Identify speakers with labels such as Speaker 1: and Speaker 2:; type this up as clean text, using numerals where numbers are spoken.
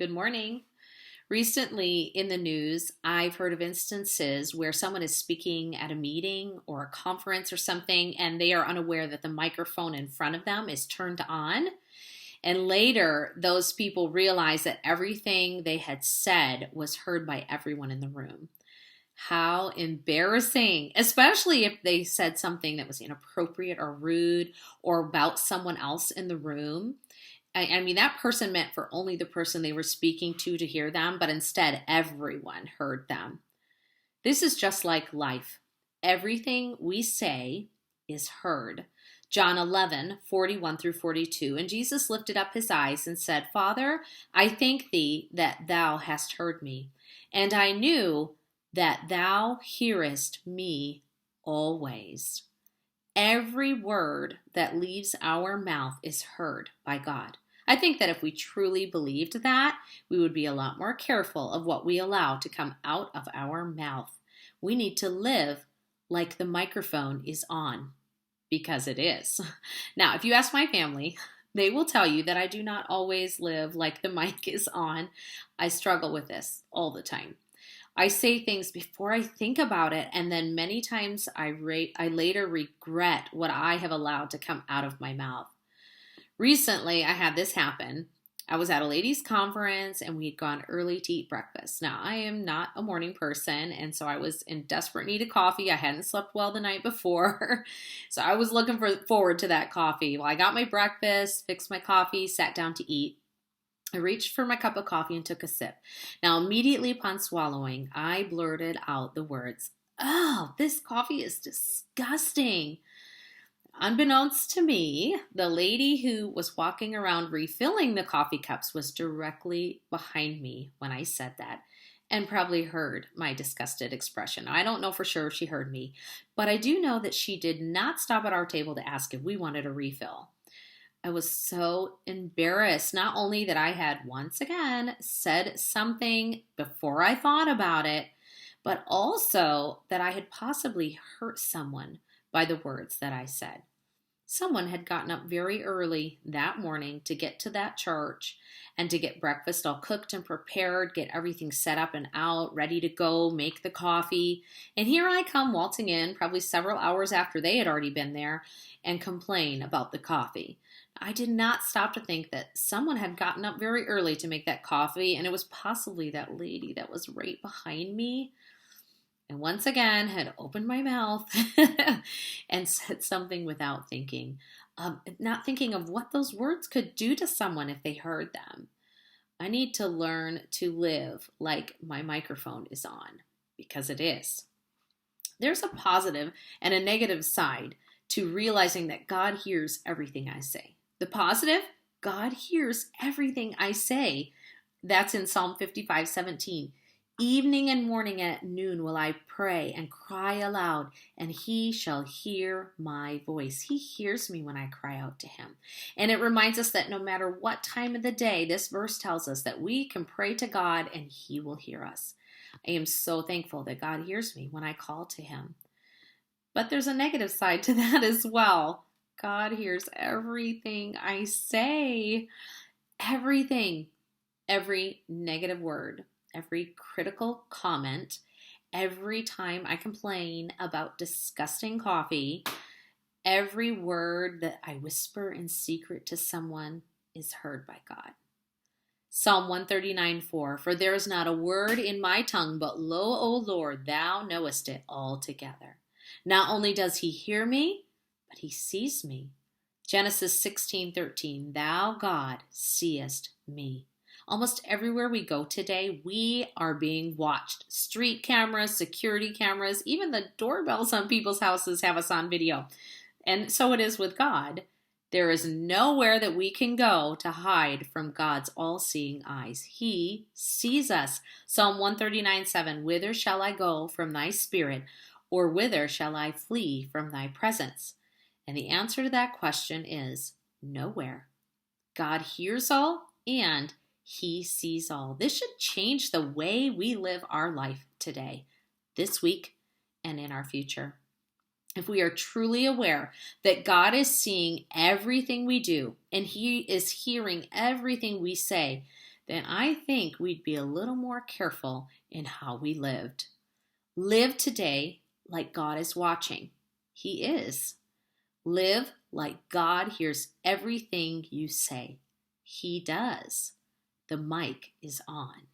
Speaker 1: Good morning. Recently in the news, I've heard of instances where someone is speaking at a meeting or a conference or something, and they are unaware that the microphone in front of them is turned on. And later, those people realize that everything they had said was heard by everyone in the room. How embarrassing, especially if they said something that was inappropriate or rude or about someone else in the room. I mean, that person meant for only the person they were speaking to hear them, but instead everyone heard them. This is just like life. Everything we say is heard. John 11:41 through 42. And Jesus lifted up his eyes and said, Father, I thank thee that thou hast heard me. And I knew that thou hearest me always. Every word that leaves our mouth is heard by God. I think that if we truly believed that, we would be a lot more careful of what we allow to come out of our mouth. We need to live like the microphone is on, because it is. Now, if you ask my family, they will tell you that I do not always live like the mic is on. I struggle with this all the time. I say things before I think about it, and then many times I later regret what I have allowed to come out of my mouth. Recently, I had this happen. I was at a ladies' conference, and we had gone early to eat breakfast. Now, I am not a morning person, and so I was in desperate need of coffee. I hadn't slept well the night before, so I was looking forward to that coffee. Well, I got my breakfast, fixed my coffee, sat down to eat. I reached for my cup of coffee and took a sip. Now, immediately upon swallowing, I blurted out the words, "Oh, this coffee is disgusting." Unbeknownst to me, the lady who was walking around refilling the coffee cups was directly behind me when I said that, and probably heard my disgusted expression. I don't know for sure if she heard me, but I do know that she did not stop at our table to ask if we wanted a refill. I was so embarrassed, not only that I had once again said something before I thought about it, but also that I had possibly hurt someone by the words that I said. Someone had gotten up very early that morning to get to that church and to get breakfast all cooked and prepared, get everything set up and out, ready to go, make the coffee. And here I come waltzing in, probably several hours after they had already been there, and complain about the coffee. I did not stop to think that someone had gotten up very early to make that coffee, and it was possibly that lady that was right behind me. And once again, had opened my mouth and said something without thinking, not thinking of what those words could do to someone if they heard them. I need to learn to live like my microphone is on, because it is. There's a positive and a negative side to realizing that God hears everything I say. The positive, God hears everything I say. That's in Psalm 55:17. Evening and morning and at noon will I pray and cry aloud, and he shall hear my voice. He hears me when I cry out to him. And it reminds us that no matter what time of the day, this verse tells us that we can pray to God and he will hear us. I am so thankful that God hears me when I call to him. But there's a negative side to that as well. God hears everything I say. Everything. Every negative word. Every critical comment, every time I complain about disgusting coffee, every word that I whisper in secret to someone is heard by God. Psalm 139:4, for there is not a word in my tongue, but lo, O Lord, thou knowest it altogether. Not only does he hear me, but he sees me. Genesis 16:13, thou, God, seest me. Almost everywhere we go today, we are being watched. Street cameras, security cameras, even the doorbells on people's houses have us on video. And so it is with God. There is nowhere that we can go to hide from God's all-seeing eyes. He sees us. Psalm 139:7, whither shall I go from thy spirit, or whither shall I flee from thy presence? And the answer to that question is nowhere. God hears all and he sees all. This should change the way we live our life today, this week, and in our future. If we are truly aware that God is seeing everything we do and he is hearing everything we say, then I think we'd be a little more careful in how we lived. Live today like God is watching. He is. Live like God hears everything you say. He does. The mic is on.